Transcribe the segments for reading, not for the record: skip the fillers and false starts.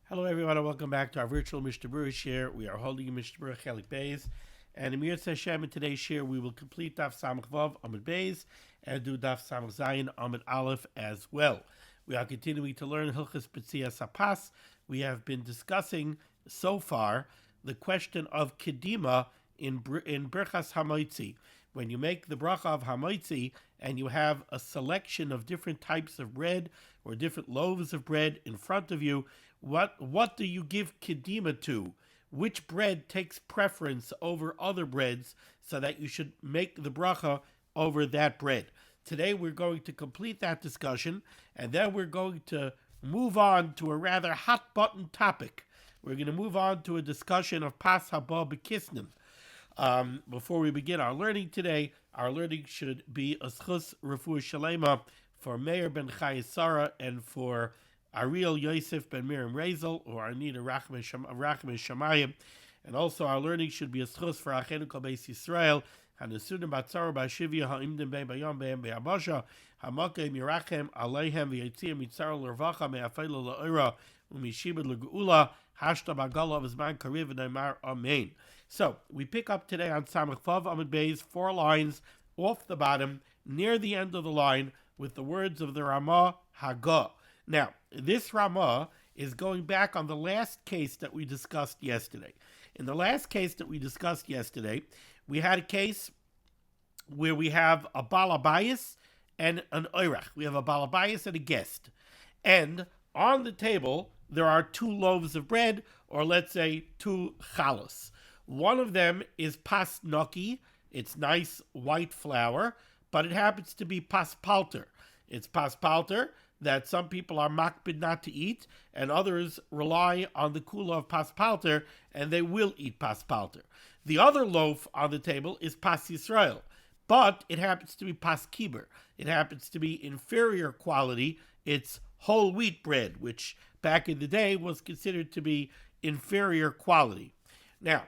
Hello, everyone, and welcome back to our virtual Mishnah Berurah share. We are holding a Mishnah Berurah Chelik Beis, and in Mir Hashem in today's share, we will complete Daf Samach Vav Amud Beis and do Daf Samach Zayin Amud Aleph as well. We are continuing to learn Hilchos B'tzias Hapas. We have been discussing so far the question of Kedima in Birchas Hamoitzi. When you make the bracha of Hamoitzi and you have a selection of different types of bread or different loaves of bread in front of you, what do you give kedima to? Which bread takes preference over other breads so that you should make the bracha over that bread? Today we're going to complete that discussion, and then we're going to move on to a rather hot button topic. We're going to move on to a discussion of Pas Haba Bekisnin. Before we begin our learning today, our learning should be a schus refuah shalema for Meir ben Chai Sarah and for Ariel Yosef ben Miriam Rezel, or Arnita Rachme Shamayim. And also our learning should be a schus for Achenu Kol Beis Yisrael, Hanesudim Batzara Bashivya Ha'imdim Be'em Bayom Be'em Be'abasha, Hamakem Yerachem Aleihem V'yetziam Yitzar L'Rvacha Me'afelu L'Oira U'mishibed L'Geula Hashta B'Gala V'zman Kariv V'Neimar Amen. So we pick up today on Samach Vav Amud Beis, 4 lines off the bottom, near the end of the line, with the words of the Ramah Hagah. Now, this Ramah is going back on the last case that we discussed yesterday. In the last case that we discussed yesterday, we had a case where we have a balabayas and an oirach. We have a balabayas and a guest. And on the table, there are 2 loaves of bread, or let's say 2 halachos. One of them is pas noki. It's nice white flour, but it happens to be pas palter. It's pas palter that some people are makbid not to eat, and others rely on the kula of pas palter, and they will eat pas palter. The other loaf on the table is pas Yisrael, but it happens to be pas kiber. It happens to be inferior quality. It's whole wheat bread, which back in the day was considered to be inferior quality. Now,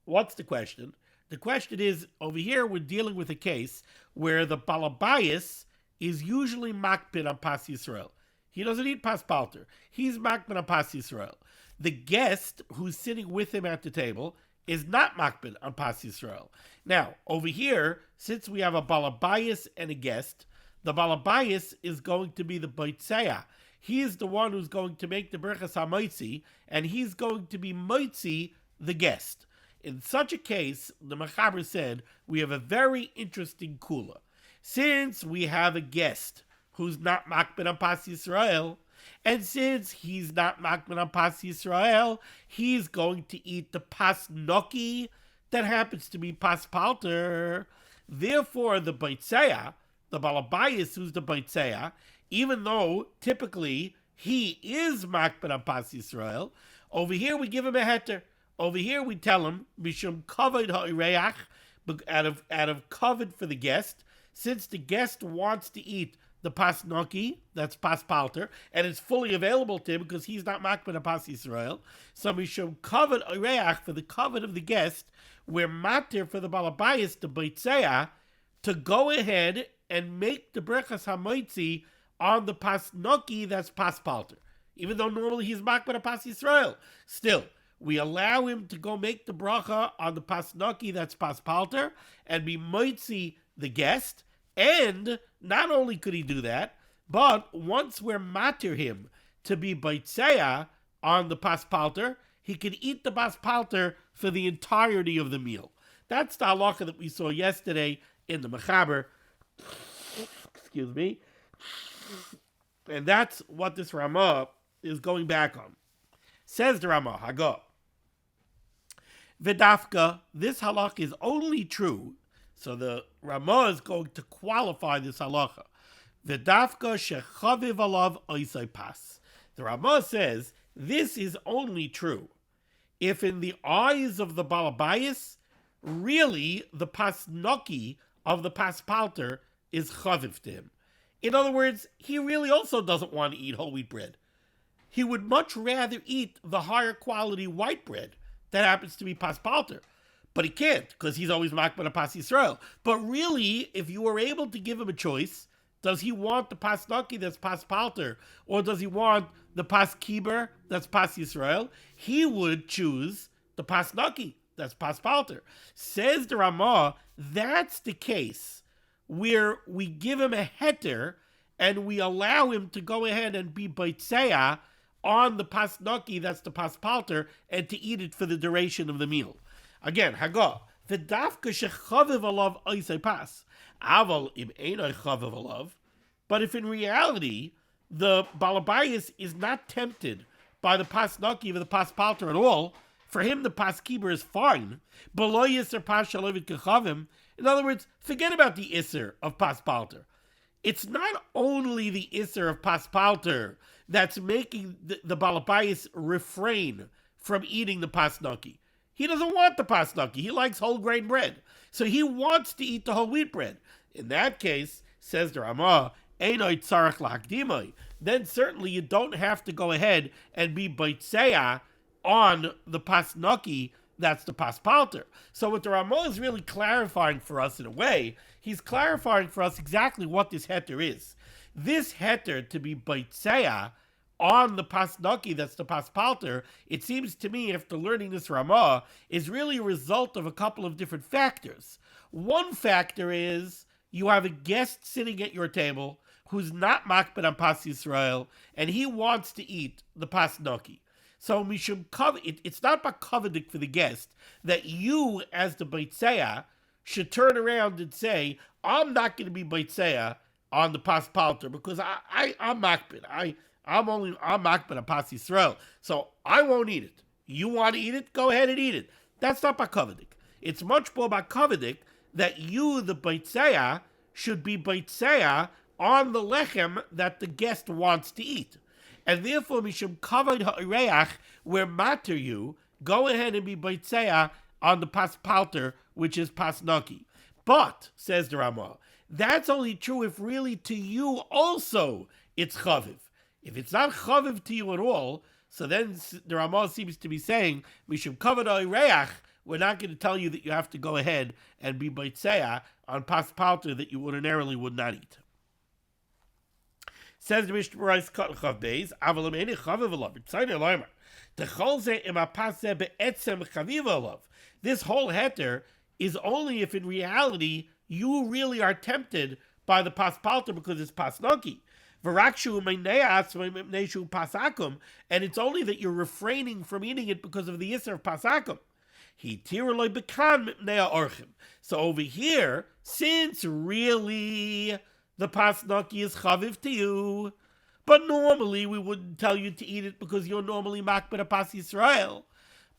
what's the question? The question is, over here we're dealing with a case where the balabayas is usually makbid on pas Yisrael. He doesn't eat pas palter. He's makbid on pas Yisrael. The guest who's sitting with him at the table is not makbid on pas Yisrael. Now, over here, since we have a balabayas and a guest, the balabayas is going to be the boitzeya. He is the one who's going to make the berachas hamoitzi, and he's going to be moitzi the guest. In such a case, the Mechaber said, we have a very interesting kula. Since we have a guest who's not makbid on pas Yisrael, and since he's not makbid on pas Yisrael, he's going to eat the pas noki that happens to be pas palter. Therefore, the boitzeya, the balabayas who's the boitzeya, even though typically he is makbid on pas Yisrael, over here we give him a heter. Over here we tell him, mishum kavod ha'ireach, out of kavod for the guest, since the guest wants to eat the pas noki, that's pas palter, and it's fully available to him because he's not makbid on pas Yisrael, so mishum kavod ha'ireach, for the kavod of the guest, we're matir for the balabayas, the boitzeya, to go ahead and make the berachas hamoitzi on the pas noki, that's pas palter. Even though normally he's makbid on pas Yisrael, still, we allow him to go make the bracha on the pas noki, that's pas palter, and be moitzi the guest. And not only could he do that, but once we're matir him to be boitzeya on the pas palter, he can eat the pas palter for the entirety of the meal. That's the halacha that we saw yesterday in the Mechaber. Excuse me. And that's what this Ramah is going back on. Says the Ramah, Hagah. V'dafka, this halach is only true. So the Ramah is going to qualify this halacha. V'dafka shechaviv alav oisai pas. The Ramah says this is only true if in the eyes of the balabayas, really the pas noki of the pas palter is chaviv to him. In other words, he really also doesn't want to eat whole wheat bread. He would much rather eat the higher quality white bread that happens to be pas palter. But he can't, because he's always makbid on pas Yisrael. But really, if you were able to give him a choice, Does he want the pas naki that's pas palter, or does he want the pas kiber that's pas Yisrael? He would choose the pas naki that's pas palter. Says the Ramah, that's the case where we give him a heter and we allow him to go ahead and be baitseya on the pas naki that's the pas palter and to eat it for the duration of the meal. Again, Hagah, the dafka shechaviv alav oisei pas. Aval im einay chaviv alav. But if in reality the balabayas is not tempted by the pas naki or the pas palter at all, for him the pas kiber is fine. Below yiser pas shalovid kechavim. In other words, forget about the iser of pas palter. It's not only the iser of pas palter that's making the balabayas refrain from eating the pas naki. He doesn't want the pas naki. He likes whole grain bread. So he wants to eat the whole wheat bread. In that case, says the Ramah, Einoi tzarech la'akdimoi, then certainly you don't have to go ahead and be baitseya on the pas naki that's the pas palter. So what the Ramah is really clarifying for us in a way, he's clarifying for us exactly what this heter is. This heter to be baitseya on the pas naki that's the pas palter, it seems to me, after learning this Ramah, is really a result of a couple of different factors. One factor is you have a guest sitting at your table who's not makbid on pas Yisrael, and he wants to eat the pas naki. So mishum it's not about coveting for the guest that you, as the baitseya, should turn around and say, I'm not going to be baitseya on the pas palter because I'm makbid. I'm makbid on pas Yisrael, so I won't eat it. You want to eat it? Go ahead and eat it. That's not about coveting. It's much more about coveting that you, the baitseya, should be baitseya on the lechem that the guest wants to eat. And therefore, mishum kavod ha'oreach, where matter you, go ahead and be baitseya on the pas palter, which is pas naki. But, says the Ramah, that's only true if really to you also it's chaviv. If it's not chaviv to you at all, so then the Ramah seems to be saying, mishum kavod ha'oreach, we're not going to tell you that you have to go ahead and be baitseya on pas palter that you ordinarily would not eat. Says the Mishnah Berurah Chav Beis, Avalim Eni Chaviv Alav. Tzayne Loimer. Techol Ze Im HaPaseh Be'etzem Chaviv Alav. This whole heter is only if in reality you really are tempted by the pas palter because it's pas naki. V'rakshu Meineas V'Mneishu Pasakum, and it's only that you're refraining from eating it because of the Yisr of Pasakum. So over here, since really the pas naki is chaviv to you, but normally we wouldn't tell you to eat it because you're normally makbid a pas Yisrael.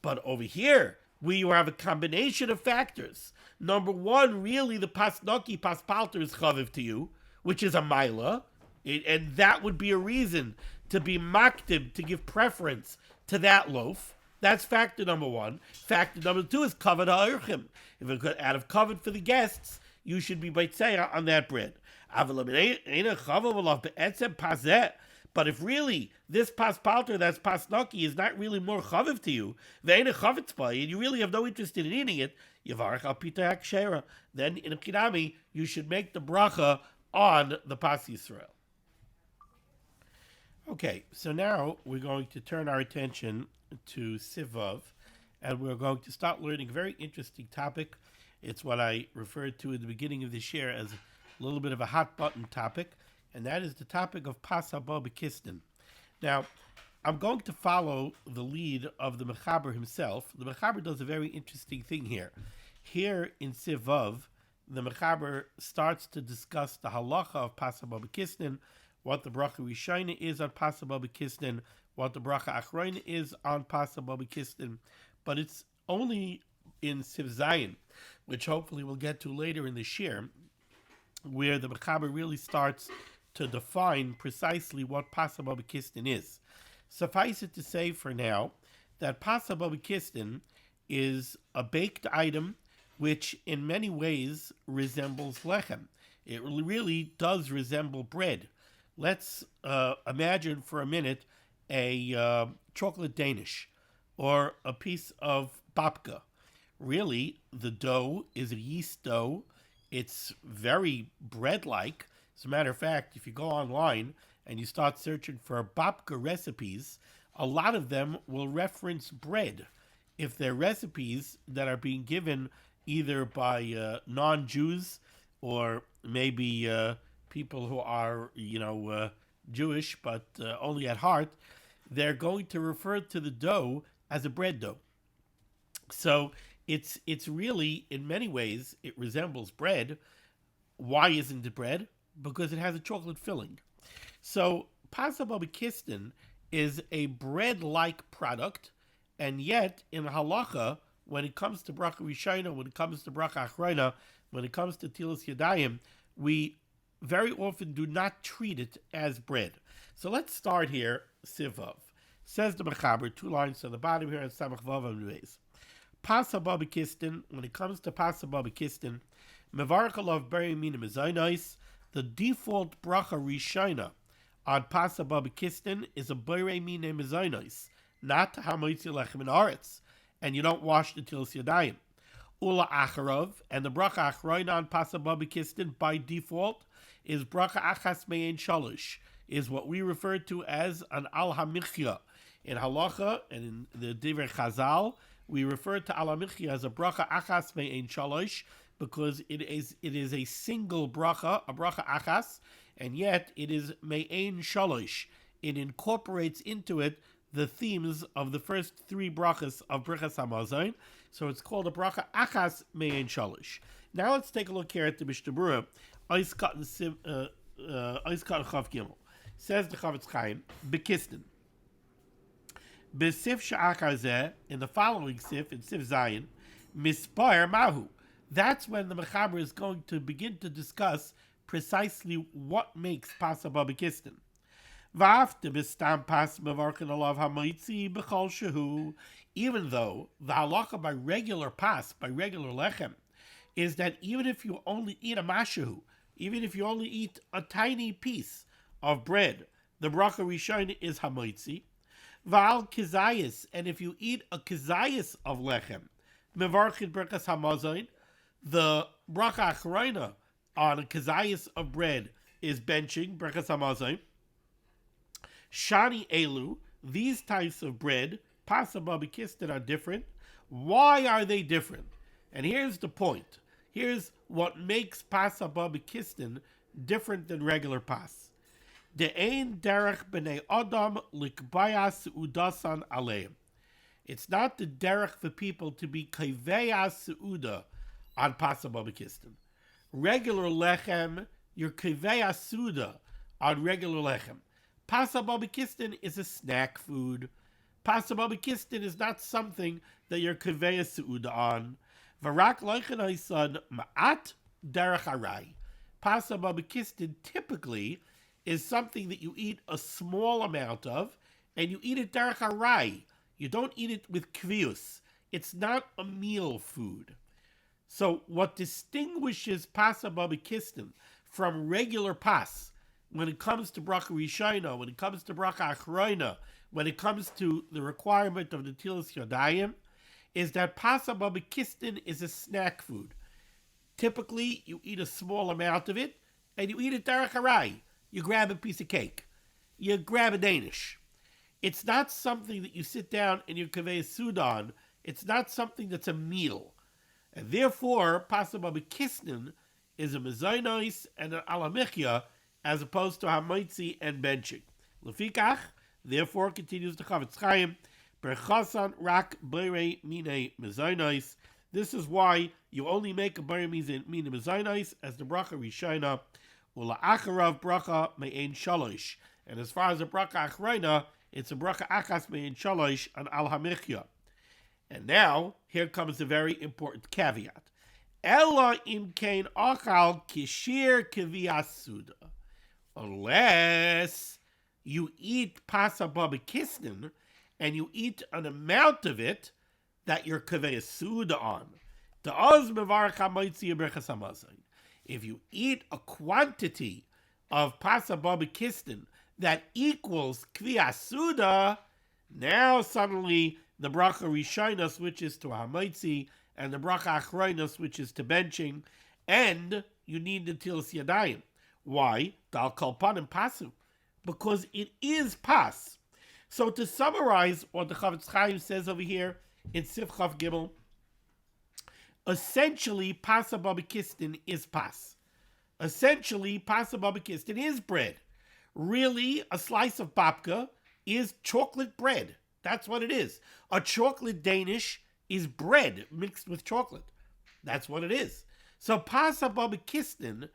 But over here, we have a combination of factors. Number one, really the pas naki, pas palter is chaviv to you, which is a maila, and that would be a reason to be maktib, to give preference to that loaf. That's factor number one. Factor number two is kavod ha'orchim. If it's out of kavod for the guests, you should be baitseya on that bread. But if really this pas palter, that's pas naki, is not really more chaviv to you, and you really have no interest in eating it, then in a kinami you should make the bracha on the pas Yisrael. Okay, so now we're going to turn our attention to Sivav, and we're going to start learning a very interesting topic. It's what I referred to at the beginning of this year as a little bit of a hot button topic, and that is the topic of pas habaa bekisnin. Now, I'm going to follow the lead of the Mechaber himself. The Mechaber does a very interesting thing here. Here in Sivav, the Mechaber starts to discuss the halacha of pas habaa bekisnin, what the bracha Rishayna is on pas habaa bekisnin, what the bracha Achrayna is on pas habaa bekisnin, but it's only in Siv Zayin, which hopefully we'll get to later in the shir, where the Mechaber really starts to define precisely what pas habaa bekisnin is. Suffice it to say for now that pas habaa bekisnin is a baked item which in many ways resembles lechem. It really does resemble bread. Let's imagine for a minute a chocolate Danish or a piece of babka. Really, the dough is a yeast dough. It's very bread-like, As a matter of fact, if you go online and you start searching for babka recipes, a lot of them will reference bread. If they're recipes that are being given either by non-Jews or maybe people who are, Jewish but only at heart, they're going to refer to the dough as a bread dough. So it's really, in many ways, it resembles bread. Why isn't it bread? Because it has a chocolate filling. So pasa בכיסנין is a bread-like product, and yet in halacha, when it comes to bracha rishayna, when it comes to bracha achrayna, when it comes to tilas yadayim, we very often do not treat it as bread. So let's start here, Sivav. Says the Mechaber, 2 lines on the bottom here, and Samach Vav and Reis. Pasa בכיסנין, when it comes to pasa בכיסנין, mevarach alav beri mina mezainos, the default bracha rishayna on pasa בכיסנין is a beri mina mezainos, not hamoitzi lechem in aretz, and you don't wash the tilas yadayim. Ula acharav, and the bracha achrayna on pasa בכיסנין by default is bracha achas me'en shalosh, is what we refer to as an al hamichya. In halacha and in the divrei Chazal, we refer to al hamichya as a bracha achas me'en shalosh because it is a single bracha, a bracha achas, and yet it is me'en shalosh. It incorporates into it the themes of the first 3 brachas of Birchas Hamazon, so it's called a bracha achas me'en shalosh. Now let's take a look here at the Mishnah Berurah, Ois Katan Chav Gimel. Says the Chavetz Chaim, Bekisnin. Besif Sha'achar Zeh, in the following Sif, in Sif Zayin, Mispar Mahu. That's when the Mechaber is going to begin to discuss precisely what makes pasa bekisnין. V'afte b'stam pas mevarkin alav ha'moitzi b'chol shehu. Even though the halacha by regular pas, by regular lechem, is that even if you only eat a mashahu, even if you only eat a tiny piece of bread, the bracha rishon is hamoitzi. V'al kizayis, and if you eat a kizayis of lechem, mevarchin berkas hamazon, the bracha achrayna on a kizayis of bread is benching berkas hamazon. Shani elu, these types of bread, pasa bekisnין, are different. Why are they different? And here's the point. Here's what makes pasa bekisnין different than regular pas. De'ein derech b'nei adam likbaya seudasan aleim. It's not the derech for people to be kaveya seuda on pasa bekisnין. Regular lechem, you're kaveya seuda on regular lechem. Pasa bekisnין is a snack food. Pasa bekisnין is not something that you're kaveya seuda on. Varak leichenai son ma'at derech arai. Pasa bekisnין typically is something that you eat a small amount of, and you eat it derech arai. You don't eat it with kvius. It's not a meal food. So what distinguishes pasa bekisnין from regular pas, when it comes to bracha rishayna, when it comes to bracha achrayna, when it comes to the requirement of the tilas yadayim, is that pasa bekisnין is a snack food. Typically, you eat a small amount of it, and you eat it derech arai. You grab a piece of cake. You grab a Danish. It's not something that you sit down and you kaveh sudan. It's not something that's a meal. And therefore, pasa bekisnין is a mezainos and an alamichya, as opposed to hamoitzi and benching. Lefikach, therefore, continues the Chavetz Chaim, berchasan rak bere mine mezainos. This is why you only make a bere mine mezainos as the bracha rishayna, ula acharav bracha me'en shalosh. And as far as the bracha achrayna, it's a bracha achas me'en shalosh on al hamichya. And now, here comes a very important caveat. Ella im kein achal kishir kiviyasuda. Unless you eat pasa bekisnין and you eat an amount of it that you're kaveh suda on. If you eat a quantity of pasa bekisnין that equals kviyas suda, now suddenly the bracha rishayna switches to hamoitzi and the bracha achrayna switches to benching, and you need the tilas yadayim. Why? Dal kalpanim pasu. Because it is pas. So to summarize what the Chavetz Chaim says over here in Sif Chav Gimel, essentially pasa babakistin is pas. Essentially pasa babakistin is bread. Really, a slice of babka is chocolate bread. That's what it is. A chocolate Danish is bread mixed with chocolate. That's what it is. So pasa babakistin,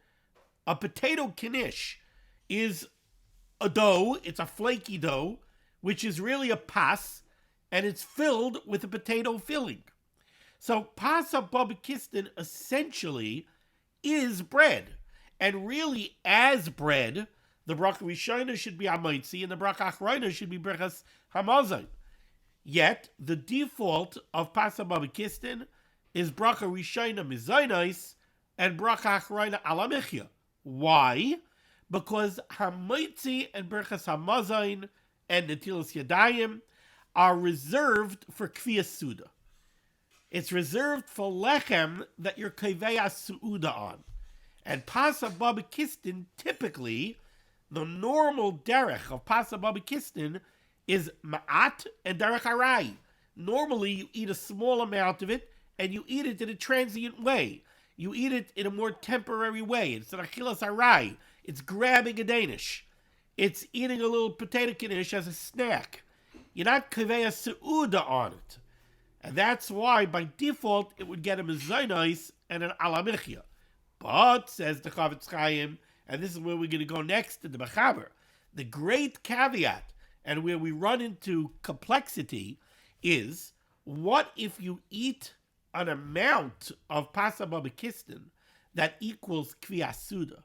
a potato knish, is a dough. It's a flaky dough, which is really a pas, and it's filled with a potato filling. So pasa babakistin essentially is bread. And really, as bread, the bracha rishona should be hamaitzi, and the bracha achrona should be brachas hamazon. Yet, the default of pasa babakistin is bracha rishona mizaynais and bracha achrona alamichya. Why? Because hamaitzi and brachas hamazon and netilas yadayim are reserved for kviyas suda. It's reserved for lechem that you're kaveyas suuda on. And pasa babakistin, typically, the normal derech of pasa babakistin is ma'at and derech harai. Normally, you eat a small amount of it, and you eat it in a transient way. You eat it in a more temporary way. It's an achilas harai. It's grabbing a Danish. It's eating a little potato knish as a snack. You're not kaveyas suuda on it. And that's why, by default, it would get a mezainos and an alamichya. But, says the Chavetz Chaim, and this is where we're going to go next in the Mechaber, the great caveat, and where we run into complexity, is what if you eat an amount of pasa babakistin that equals kviyas suda?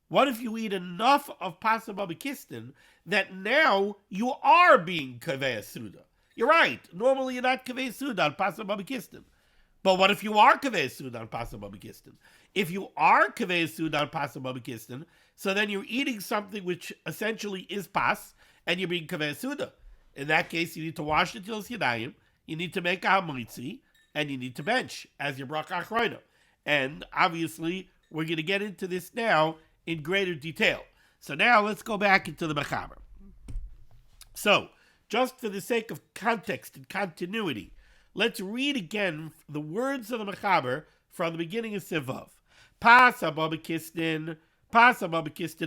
What if you eat enough of pasa babakistin that now you are being kaveh suda? You're right. Normally you're not kaveh suda on pasa babakistin. But what if you are kaveh suda on pasa babakistin? If you are kaveh suda on pasa babakistin, so then you're eating something which essentially is pas, and you're being kaveh suda. In that case, you need to wash the tilas yadayim, you need to make a hamitzi, and you need to bench as your bracha achrona. And obviously, we're going to get into this now in greater detail. So now let's go back into the Mechaber. So, just for the sake of context and continuity, let's read again the words of the Mechaber from the beginning of Sivav. Pasa babakistin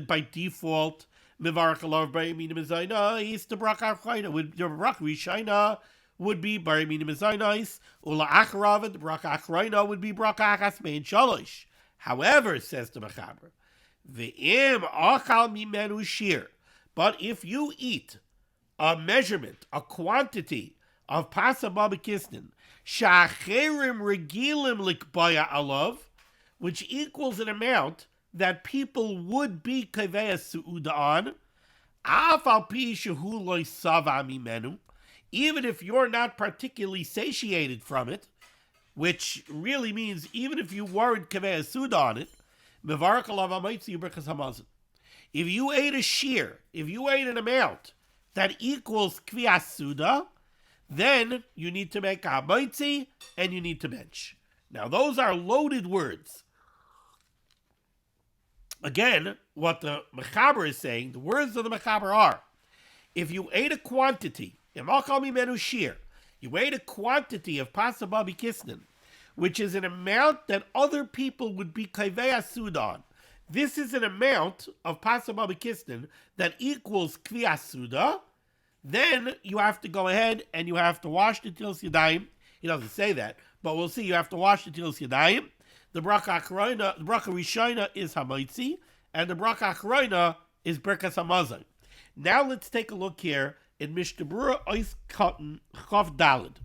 by default. Mivarach alav b'yamina mezainos. The bracha achrona would the bracha rishona would be b'yamina mezainos. Ula acharav, the bracha achrona would be bracha achas mein shalosh. However, says the Mechaber, ve'im achal mimenu shir. But if you eat a measurement, a quantity of pasa babakistin, shacherim regilim likbaya alav, which equals an amount that people would be kaveh suuda on, af al pi shehu lo sava mimenu, even if you're not particularly satiated from it, which really means even if you weren't kaveh suuda on it, mevarach alav hamaitzi u'berachas hamazon. If you ate a shear, if you ate an amount that equals kviyas suda, then you need to make a hamaitzi and you need to bench. Now those are loaded words. Again, what the Mechaber is saying, the words of the Mechaber are, if you ate a quantity, you ate a quantity of pasa babakistin, which is an amount that other people would be kaveh suda on. This is an amount of pasa babakistin that equals kviyas suda. Then you have to go ahead and you have to wash the tilas yadayim. He doesn't say that, but we'll see. You have to wash the tilas yadayim. The bracha achrona, the bracha rishona is hamaitzi, and the bracha achrona is berkas hamazon. Now let's take a look here in Mishnah Berurah Ois Katan Chav Daled.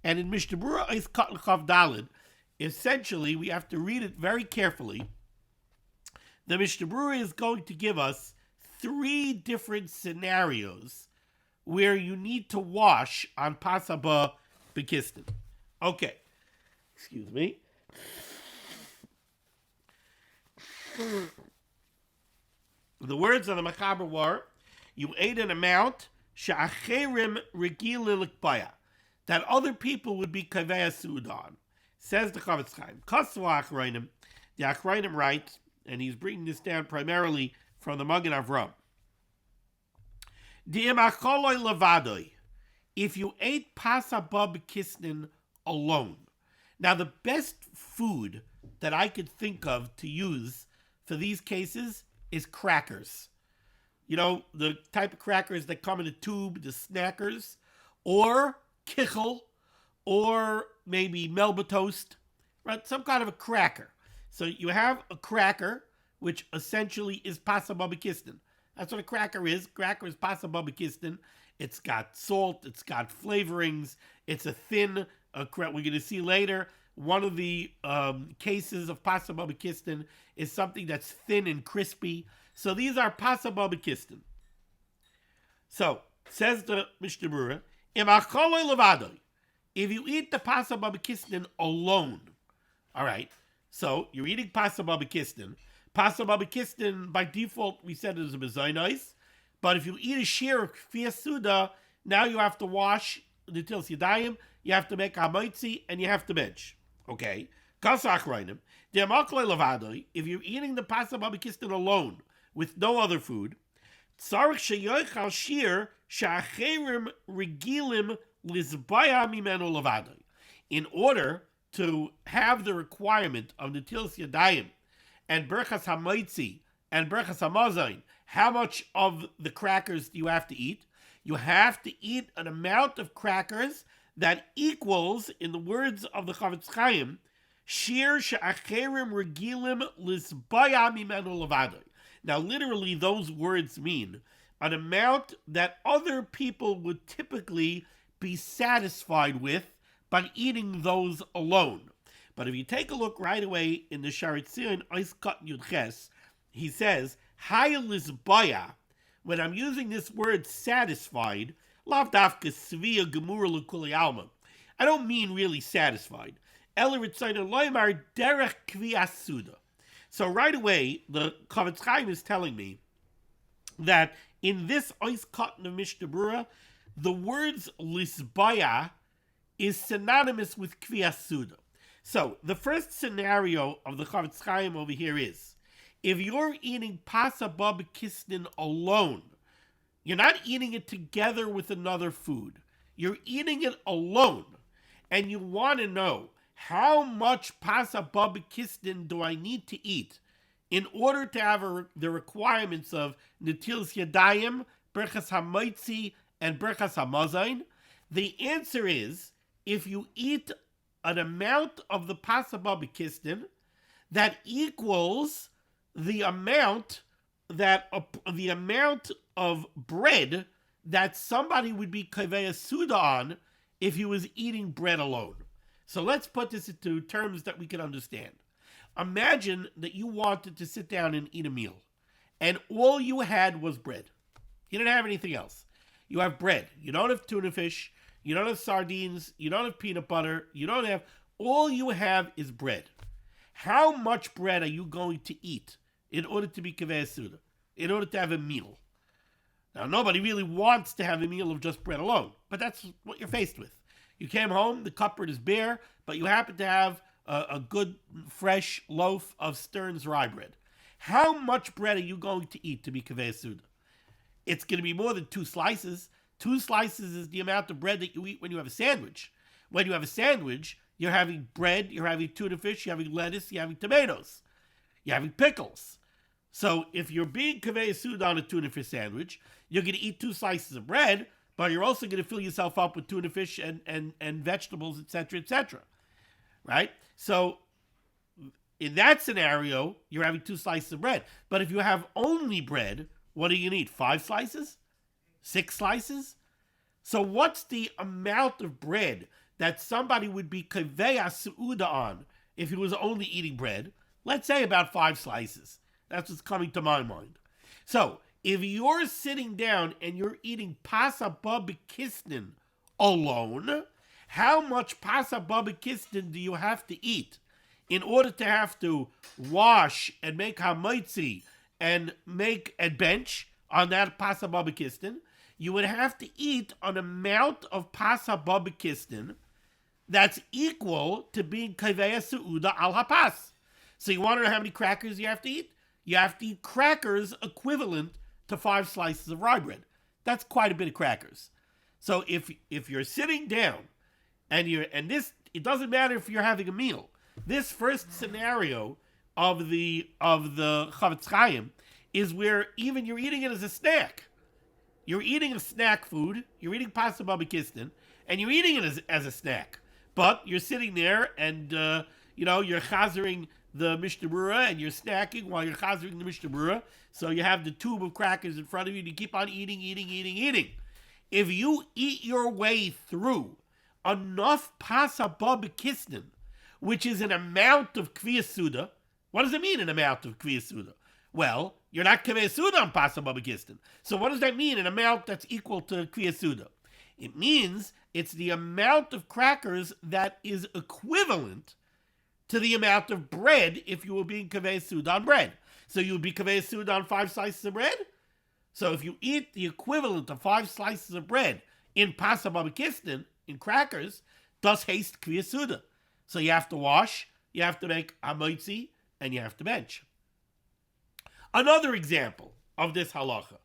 And in Mishnah Berurah Ois Katan Chav Daled, essentially we have to read it very carefully. The Mishnah Berurah is going to give us 3 different scenarios where you need to wash on pasa babakistin. Okay, excuse me. The words of the Mechaber were, you ate an amount she'acherim regilin likbaya, that other people would be kaveh suuda on. Says the Chavetz Chaim, Kasva achronim, the achronim write and he's bringing this down primarily from the Magen Avram. If you ate pasaba bekisnin alone. Now, the best food that I could think of to use for these cases is crackers. You know, the type of crackers that come in a tube, the snackers, or kichel, or maybe melba toast, right? Some kind of a cracker. So you have a cracker, which essentially is pasaba bekisnin. That's what a cracker is. Cracker is pasaba bekisnin. It's got salt, it's got flavorings, it's a thin, we're going to see later, one of the cases of pasaba bekisnin is something that's thin and crispy. So these are pasaba bekisnin. So, says the Mishnah Berurah, if you eat the pasaba bekisnin alone, all right, so you're eating pasaba bekisnin. Pasaba bekisnin, by default, we said it is a bezonos. But if you eat a share of kfiyas suda, now you have to wash the tils yadayim, you have to make hamaitzi, and you have to bench. Okay? If you're eating the pasaba bekisnin alone, with no other food, in order to have the requirement of the tils yadayim, and berchas hamaitzi, and berchas hamazayin, how much of the crackers do you have to eat? You have to eat an amount of crackers that equals, in the words of the Chavetz Chaim, shir she'acherim regilim lizbaya mimenu levadoi. Now, literally, those words mean an amount that other people would typically be satisfied with by eating those alone. But if you take a look right away in the Sharet Zion, Ois Kat Yud Ches, he says, Hayalizbaya, when I'm using this word satisfied, lav dafka svia gemura l'kuli alma, I don't mean really satisfied. Ela ritzayna loymar derech kviyas suda. So right away, the Chavetz Chaim is telling me that in this Ois Katan of Mishnah Berurah, the words lisbaya is synonymous with kviyas suda. So the first scenario of the Chavetz Chaim over here is, if you're eating pasaba bekisnin alone, you're not eating it together with another food. You're eating it alone, and you want to know, how much pasaba bekisnin do I need to eat in order to have the requirements of netilas yadayim, berchas hamaitzi, and berchas hamazayin? The answer is, if you eat an amount of the pasaba bekisnin that equals the amount of bread that somebody would be kaveh suda on if he was eating bread alone. So let's put this into terms that we can understand. Imagine that you wanted to sit down and eat a meal, and all you had was bread. You didn't have anything else. You have bread. You don't have tuna fish. You don't have sardines. You don't have peanut butter. All you have is bread. How much bread are you going to eat in order to be kaveh suda, in order to have a meal? Now, nobody really wants to have a meal of just bread alone, but that's what you're faced with. You came home, the cupboard is bare, but you happen to have a good, fresh loaf of Stern's rye bread. How much bread are you going to eat to be kaveh suda? It's going to be more than 2 slices. 2 slices is the amount of bread that you eat when you have a sandwich. When you have a sandwich, you're having bread, you're having tuna fish, you're having lettuce, you're having tomatoes, you're having pickles. So if you're being kaveh suda on a tuna fish sandwich, you're going to eat 2 slices of bread, but you're also going to fill yourself up with tuna fish and vegetables, etc., etc. Right? So in that scenario, you're having 2 slices of bread. But if you have only bread, what are you going to eat? 5 slices? 6 slices? So what's the amount of bread that somebody would be kaveh suda on if he was only eating bread? Let's say about 5 slices. That's what's coming to my mind. So if you're sitting down and you're eating pasaba bekisnin alone, how much pasaba bekisnin do you have to eat in order to have to wash and make hamaitzi and bench on that pasaba bekisnin? You would have to eat an amount of pasaba bekisnin that's equal to being kaveh suda al hapas. So you want to know how many crackers you have to eat? you have to eat crackers equivalent to 5 slices of rye bread. That's quite a bit of crackers. So if you're sitting down and this, it doesn't matter if you're having a meal. This first scenario of the Chavetz Chaim is where even you're eating it as a snack. You're eating a snack food. You're eating pasta בכיסנין, and you're eating it as a snack. But you're sitting there and you're chazering the Mishnah Berurah and you're snacking while you're chazering the Mishnah Berurah. So you have the tube of crackers in front of you and you keep on eating. If you eat your way through enough pasta בכיסנין, which is an amount of kviyas suda, what does it mean, an amount of kviyas suda? Well, you're not kviyas suda on pasta בכיסנין. So what does that mean, an amount that's equal to kviyas suda? It means it's the amount of crackers that is equivalent to the amount of bread if you were being kviyas suda on bread. So you would be kviyas suda on 5 slices of bread? So if you eat the equivalent of 5 slices of bread in pasta בכיסנין, in crackers, das heißt kviyas suda. So you have to wash, you have to make hamotzi, and you have to bench. Another example of this halacha.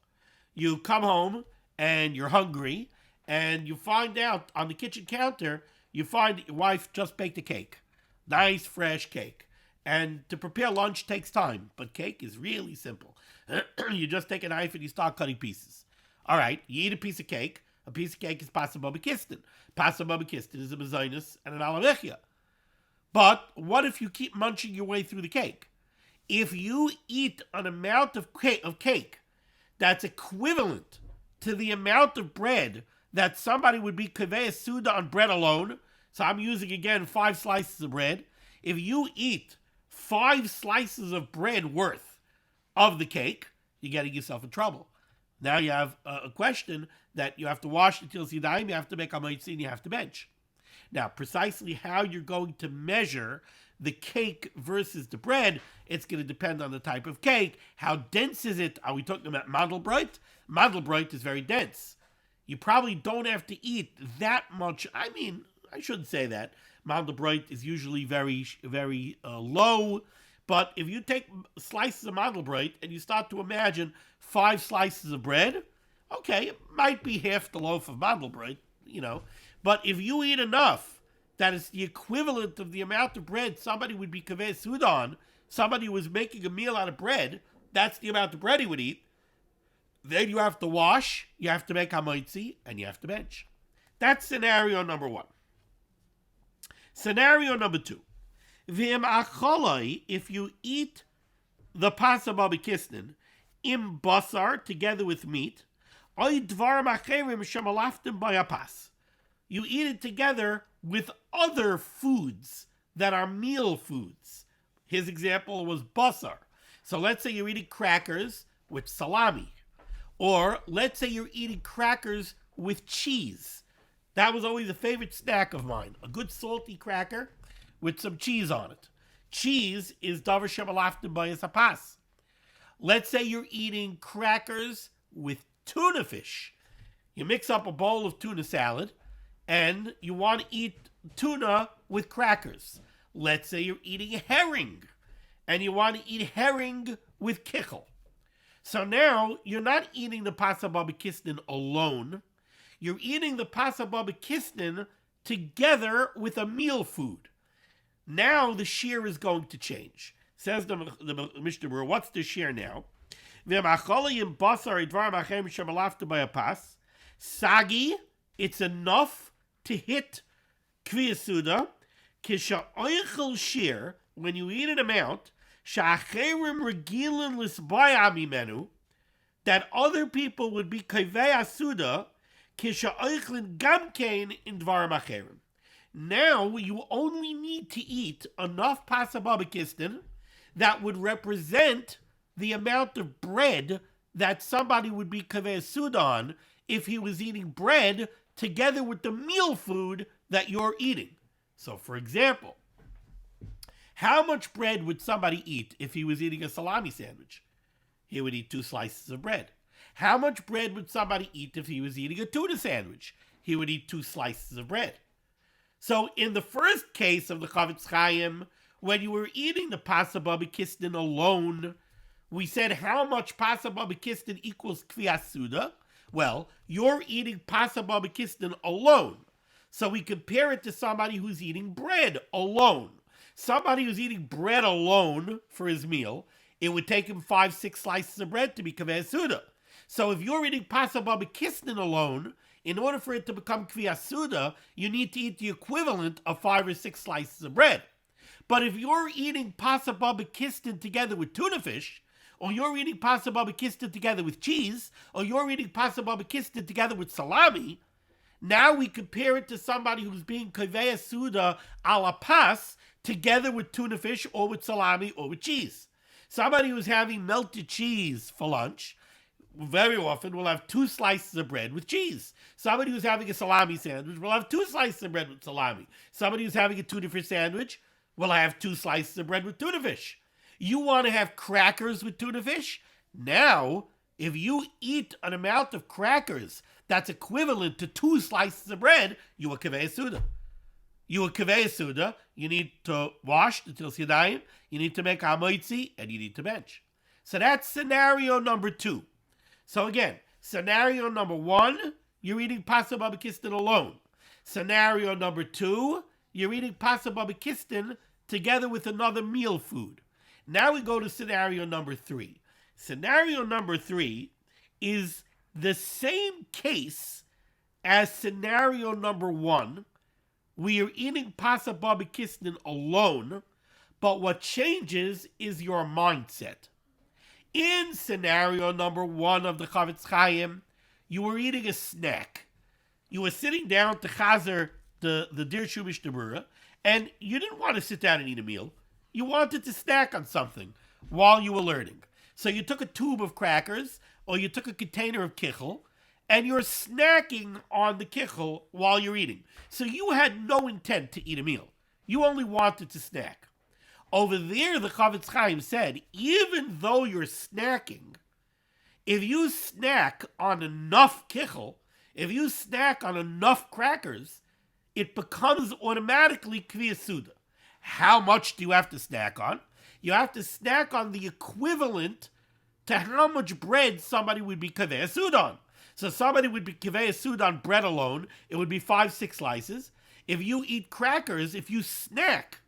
You come home and you're hungry and you find out on the kitchen counter, you find that your wife just baked a cake. Nice, fresh cake. And to prepare lunch takes time, but cake is really simple. You just take a knife and you start cutting pieces. All right, you eat a piece of cake. A piece of cake is pasta בכיסנין. Pasta בכיסנין is a mezainis and an alamechia. But what if you keep munching your way through the cake? If you eat an amount of cake that's equivalent to the amount of bread that somebody would be kviyas suda on bread alone, so I'm using again 5 slices of bread. If you eat 5 slices of bread worth of the cake, you're getting yourself in trouble. Now you have a question that you have to wash until yadayim, you have to make hamotzi, and you have to bench. Now, precisely how you're going to measure the cake versus the bread, it's going to depend on the type of cake. How dense is it? Are we talking about mandelbrot? Mandelbrot is very dense. You probably don't have to eat that much. I mean, I shouldn't say that. Mandelbrot is usually very, very low. But if you take slices of mandelbrot and you start to imagine 5 slices of bread, okay, it might be half the loaf of mandelbrot, But if you eat enough, that is the equivalent of the amount of bread somebody would be kviyas suda on, somebody who was making a meal out of bread, that's the amount of bread he would eat, then you have to wash, you have to make hamotzi, and you have to bench. That's scenario number 1. Scenario number 2. V'im acholai, if you eat the pasta בכיסנין, im basar, together with meat, oy dvarim acherim shemalaftim bayapas. You eat it together with other foods that are meal foods. His example was basar. So let's say you're eating crackers with salami. Or let's say you're eating crackers with cheese. That was always a favorite snack of mine. A good salty cracker with some cheese on it. Cheese is davar shemalaftim bayapas. Let's say you're eating crackers with tuna fish. You mix up a bowl of tuna salad and you want to eat tuna with crackers. Let's say you're eating herring and you want to eat herring with kichel. So now you're not eating the pasta בכיסנין alone. You're eating the pasta בכיסנין together with a meal food. Now the shear is going to change. Says the Mishnah Berurah, what's the shear now? Sagi, it's enough to hit kviyas suda. Kisha oichel shear, when you eat an amount, sha'acherim regilin lisbaya mimenu, that other people would be kviyas suda, kisha oichlin gamkein in dvarim acherim. Now you only need to eat enough pasta בכיסנין that would represent the amount of bread that somebody would be kviyas suda on if he was eating bread together with the meal food that you're eating. So, for example, how much bread would somebody eat if he was eating a salami sandwich? He would eat 2 slices of bread. How much bread would somebody eat if he was eating a tuna sandwich? He would eat 2 slices of bread. So, in the first case of the Chavetz Chaim, when you were eating the pasta בכיסנין alone, we said how much pasa b'kisnin equals kviyas suda. Well, you're eating pasa b'kisnin alone. So we compare it to somebody who's eating bread alone. Somebody who's eating bread alone for his meal, it would take him 5-6 slices of bread to be kviyas suda. So if you're eating pasa b'kisnin alone, in order for it to become kviyas suda, you need to eat the equivalent of 5 or 6 slices of bread. But if you're eating pasa b'kisnin together with tuna fish, or you're eating pasa b'kisnin together with cheese, or you're eating pasa b'kisnin together with salami, now we compare it to somebody who's being kviyas suda a la pas together with tuna fish or with salami or with cheese. Somebody who's having melted cheese for lunch very often will have 2 slices of bread with cheese. Somebody who's having a salami sandwich will have 2 slices of bread with salami. Somebody who's having a tuna fish sandwich will have 2 slices of bread with tuna fish. You want to have crackers with tuna fish? Now, if you eat an amount of crackers that's equivalent to 2 slices of bread, you are kviyas suda. You are kviyas suda. You need to wash the tils yadayim, you need to make hamoitzi, and you need to bench. So that's scenario number 2. So again, scenario number 1, you're eating pasa b'kisnin alone. Scenario number 2, you're eating pasa b'kisnin together with another meal food. Now we go to scenario number 3. Scenario number 3 is the same case as scenario number 1. We are eating pasa b'kisnin alone, but what changes is your mindset. In scenario number 1 of the Chavetz Chaim, you were eating a snack. You were sitting down to chazer the Dirshu Mishnah Berurah, and you didn't want to sit down and eat a meal. You wanted to snack on something while you were learning. So you took a tube of crackers, or you took a container of kichel, and you're snacking on the kichel while you're eating. So you had no intent to eat a meal. You only wanted to snack. Over there, the Chavetz Chaim said, even though you're snacking, if you snack on enough kichel, if you snack on enough crackers, it becomes automatically kviyas suda. How much do you have to snack on? You have to snack on the equivalent to how much bread somebody would be kviyas suda on. So somebody would be kviyas suda on bread alone, it would be 5-6 slices. If you eat crackers, if you snack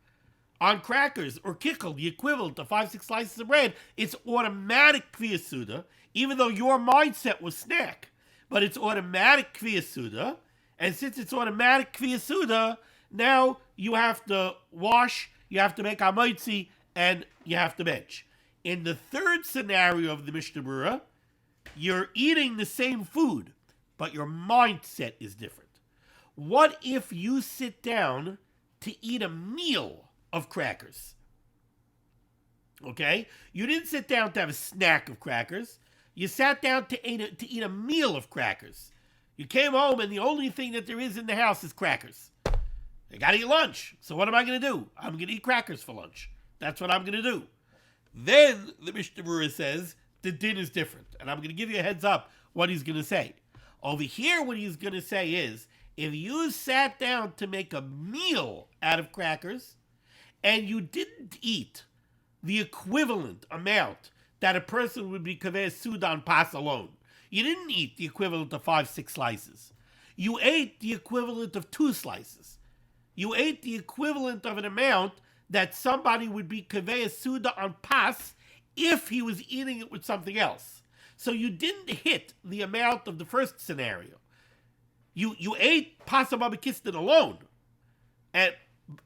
on crackers or kichel, the equivalent of 5-6 slices of bread, it's automatic kviyas suda, even though your mindset was snack. But it's automatic kviyas suda, and since it's automatic kviyas suda, now you have to wash, you have to make hamoitzi, and you have to bench. In the third scenario of the Mishnah Berurah, you're eating the same food, but your mindset is different. What if you sit down to eat a meal of crackers? Okay? You didn't sit down to have a snack of crackers. You sat down to eat a meal of crackers. You came home and the only thing that there is in the house is crackers. I gotta eat lunch. So what am I gonna do? I'm gonna eat crackers for lunch. That's what I'm gonna do. Then the Mishnah Berurah says the din is different. And I'm gonna give you a heads up what he's gonna say. Over here, what he's gonna say is, if you sat down to make a meal out of crackers, and you didn't eat the equivalent amount that a person would be kviyas suda on pas alone. You didn't eat the equivalent of 5-6 slices. You ate the equivalent of 2 slices. You ate the equivalent of an amount that somebody would be kviyas suda on pas if he was eating it with something else. So you didn't hit the amount of the first scenario. You ate pasa b'kisnin alone,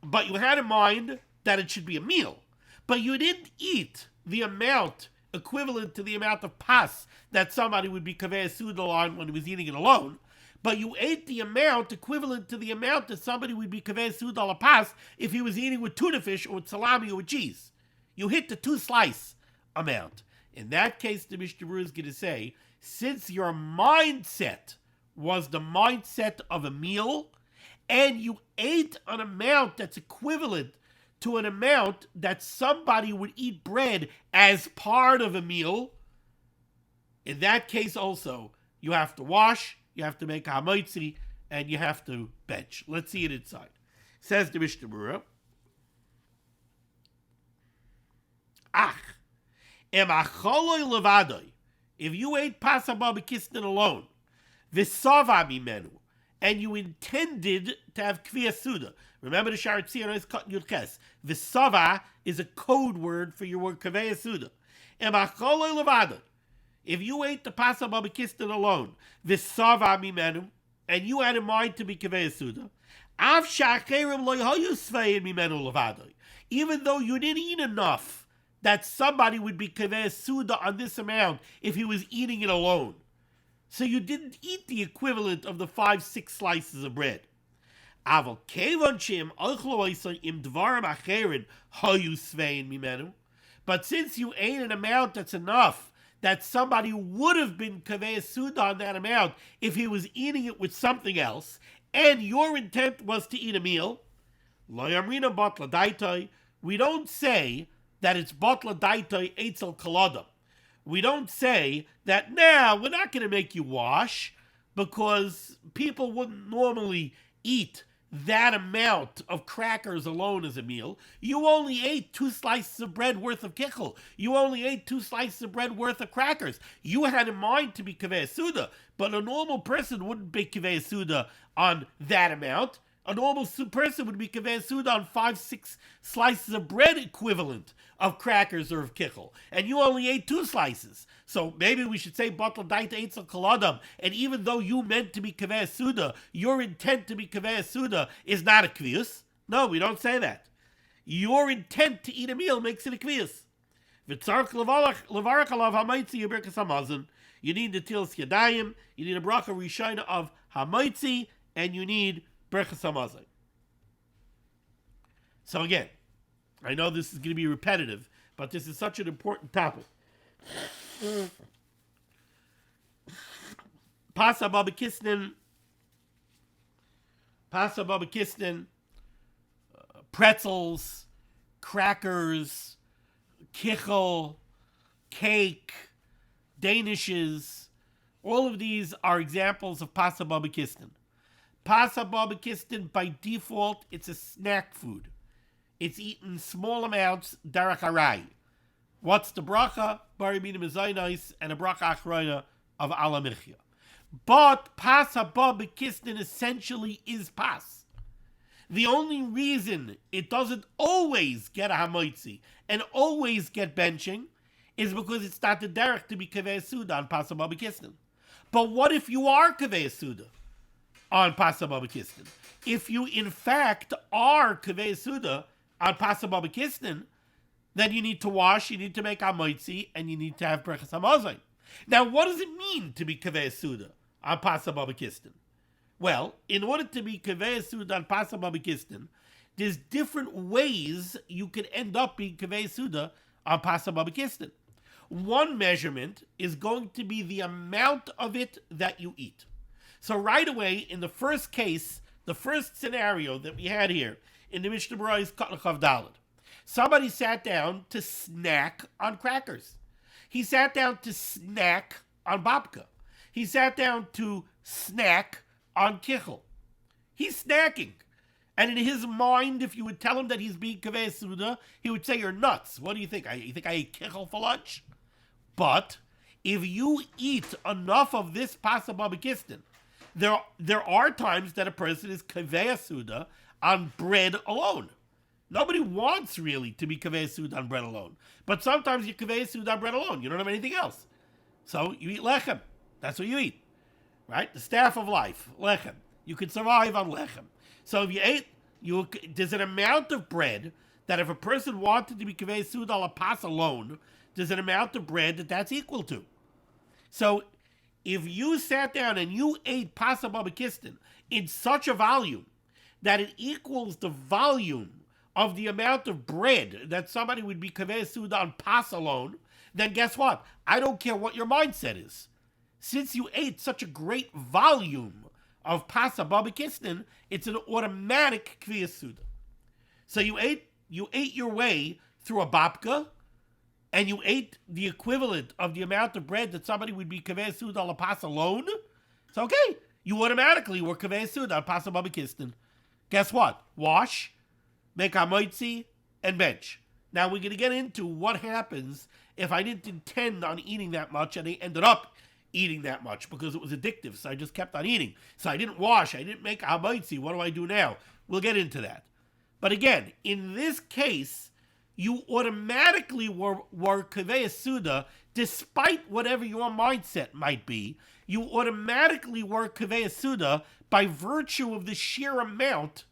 but you had in mind that it should be a meal. But you didn't eat the amount equivalent to the amount of pas that somebody would be kviyas suda on when he was eating it alone. But you ate the amount equivalent to the amount that somebody would be kviyas suda la pas if he was eating with tuna fish or with salami or with cheese. You hit the 2 slice amount. In that case, the Mishnah Berurah is going to say, since your mindset was the mindset of a meal, and you ate an amount that's equivalent to an amount that somebody would eat bread as part of a meal, in that case also, you have to wash, you have to make hamoitzi, and you have to bench. Let's see it inside. Says the Mishnah Berurah, Emacholoi levadoi. If you ate pasaba bekisnin alone, v'sava mimenu, and you intended to have kviya suda. Remember the Sharet Tziyah is cut yud ches. V'sava is a code word for your word kviya suda. Emacholoi levadoi. If you ate the pasaba bekisnin alone, v'sava mimenu, and you had in mind to be kviya suda, av shacherim lo yahayu svein mimenu levadoi. Even though you didn't eat enough that somebody would be kaveh suda on this amount if he was eating it alone. So you didn't eat the equivalent of the 5-6 slices of bread. But since you ate an amount that's enough that somebody would have been kaveh suda on that amount if he was eating it with something else, and your intent was to eat a meal, we don't say that it's batla daitoi eitzel kolodam. We don't say that, we're not going to make you wash because people wouldn't normally eat that amount of crackers alone as a meal. You only ate 2 slices of bread worth of kichel. You only ate 2 slices of bread worth of crackers. You had in mind to be kaveh suda, but a normal person wouldn't be kaveh suda on that amount. A normal person would be kaveh suda on 5-6 slices of bread equivalent of crackers or of kichel. And you only ate 2 slices. So maybe we should say batal daita eitzel koladam. And even though you meant to be kaveh suda, your intent to be kaveh suda is not a kviyus. No, we don't say that. Your intent to eat a meal makes it a kviyus. You need the tilas yadayim, you need a bracha rishayna of hamaitzi, and you need Berchas Hamazon. So again, I know this is going to be repetitive, but this is such an important topic. Pasa Baba Kisnin, pretzels, crackers, kichel, cake, danishes, all of these are examples of Pasa Baba Kisnin. Pasa Baba Kisnin, by default, it's a snack food. It's eaten small amounts, darach harai. What's the bracha? Bari minim zaynais, and a bracha achrayna of ala michya. But Pasa Baba Kisnin essentially is pas. The only reason it doesn't always get a hamoitzi and always get benching is because it's not the derech to be kaveh suda on Pasa Baba Kisnin. But what if you are kaveh suda on Pasa Baba Kisnin? If you in fact are kaveh suda on Pasa Baba Kisnin, then you need to wash, you need to make amoitzi, and you need to have Berchas Hamazon. Now, what does it mean to be kaveh suda on Pasa Baba Kisnin? Well, in order to be kaveh suda on Pasa Baba Kisnin, there's different ways you can end up being kaveh suda on Pasa Baba Kisnin. One measurement is going to be the amount of it that you eat. So right away, in the first case, the first scenario that we had here in the Mishnah Berurah is Kotlachav Daled. Somebody sat down to snack on crackers. He sat down to snack on babka. He sat down to snack on kichel. He's snacking. And in his mind, if you would tell him that he's being kaveh suda, he would say, you're nuts. What do you think? You think I ate kichel for lunch? But if you eat enough of this Pasa Baba Kisnin, there are times that a person is kaveh suda on bread alone. Nobody wants really to be kaveh suda on bread alone. But sometimes you're kaveh suda on bread alone. You don't have anything else. So you eat lechem. That's what you eat. Right? The staff of life, lechem. You can survive on lechem. So if you ate, there's an amount of bread that if a person wanted to be kaveh suda ala pas alone, there's an amount of bread that's equal to. So if you sat down and you ate Pasa Baba Kisnin in such a volume that it equals the volume of the amount of bread that somebody would be kaveh suda on pas alone, then guess what? I don't care what your mindset is. Since you ate such a great volume of Pasa Baba Kisnin, it's an automatic kaveh suda. So you ate your way through a babka, and you ate the equivalent of the amount of bread that somebody would be kaveh suda ala pas alone. It's okay. You automatically were kaveh suda on Pasa Baba Kisnin. Guess what? Wash, make hamoitzi, and bench. Now we're going to get into what happens if I didn't intend on eating that much and I ended up eating that much because it was addictive, so I just kept on eating. So I didn't wash, I didn't make hamaitzi. What do I do now? We'll get into that. But again, in this case, you automatically were kaveh suda, despite whatever your mindset might be. You automatically were kaveh suda by virtue of the sheer amount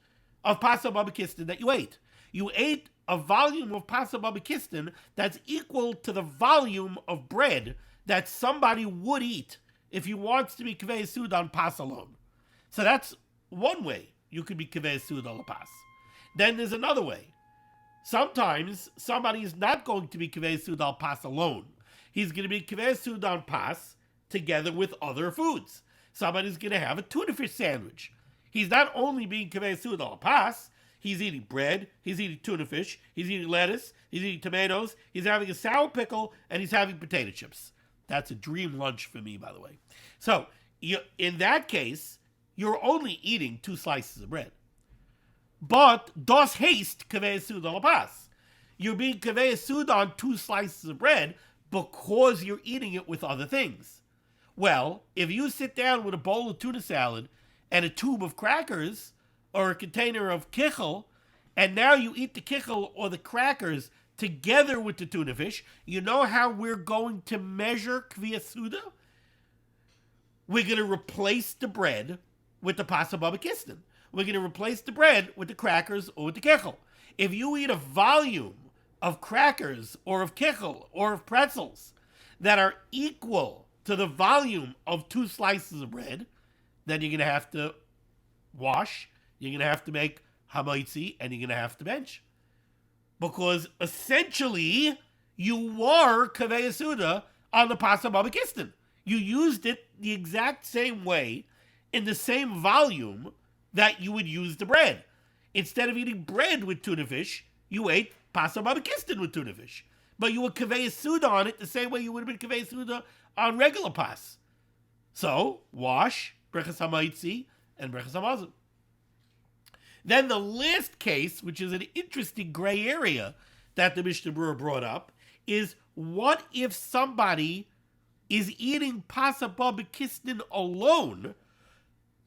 of pasa babakistan that you ate. You ate a volume of pasa babakistan that's equal to the volume of bread that somebody would eat if he wants to be kaveh suda on pas alone. So that's one way you could be kaveh suda on pas. Then there's another way. Sometimes somebody is not going to be kaveh suda on pas alone. He's going to be kaveh suda on pas together with other foods. Somebody's going to have a tuna fish sandwich. He's not only being kaveh suda on pas, he's eating bread, he's eating tuna fish, he's eating lettuce, he's eating tomatoes, he's having a sour pickle, and he's having potato chips. That's a dream lunch for me, by the way. So, in that case, you're only eating 2 slices of bread. But, dos haste kaveh suda la pas. You're being kaveh suda on 2 slices of bread because you're eating it with other things. Well, if you sit down with a bowl of tuna salad and a tube of crackers or a container of kichel, and now you eat the kichel or the crackers together with the tuna fish, you know how we're going to measure kaveh suda? We're going to replace the bread with the pasa babakistan. We're going to replace the bread with the crackers or with the kichel. If you eat a volume of crackers or of kichel or of pretzels that are equal to the volume of 2 slices of bread, then you're going to have to wash, you're going to have to make hamaitzi, and you're going to have to bench. Because essentially, you were kaveh suda on the pasa babakistan. You used it the exact same way, in the same volume that you would use the bread. Instead of eating bread with tuna fish, you ate pasa babakistan with tuna fish. But you were kaveh suda on it the same way you would have been kaveh suda on regular pas. So, wash, brechas hamaitzi, and brechas hamazon. Then the last case, which is an interesting gray area that the Mishnah Berurah brought up, is what if somebody is eating pasa babakistan alone,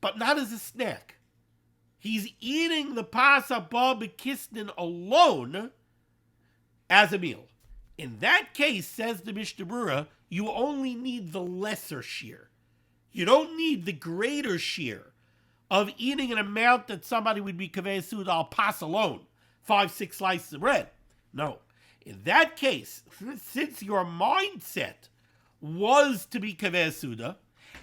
but not as a snack? He's eating the pasa babakistan alone as a meal. In that case, says the Mishnah Berurah, you only need the lesser shear. You don't need the greater shear of eating an amount that somebody would be kaveh suda al pas alone, 5-6 slices of bread. No. In that case, since your mindset was to be kaveh suda,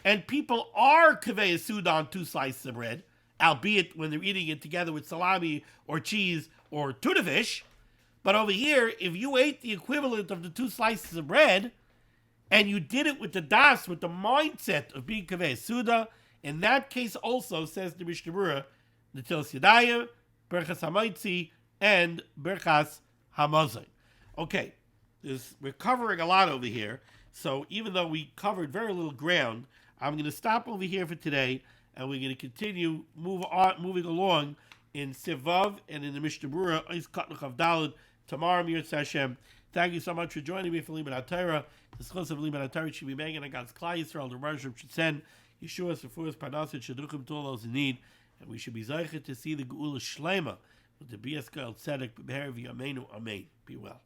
and people are kaveh suda on 2 slices of bread, albeit when they're eating it together with salami or cheese or tuna fish, but over here, if you ate the equivalent of the 2 slices of bread, and you did it with the das, with the mindset of being kaveh suda, in that case also, says the Mishnah Berurah, Netilas Yadayim, Berchas Hamaitzi, and Berchas Hamazon. Okay, we're covering a lot over here, so even though we covered very little ground, I'm going to stop over here for today, and we're going to continue moving along in Sivav and in the Mishnah Berurah, Ois Katnuch Avdalad, tomorrow, Mir Hashem. Thank you so much for joining me for limud HaTorah. The schos of limud HaTorah should be making against Klal Yisrael, the Rashim should send Yeshua, Sefuras, Parnaset, Shadruchim, to all those in need, and we should be zeichet to see the Geula Shlema with the Bias Gal Tzedek, Be'er V'Yameinu, Amen. Be well.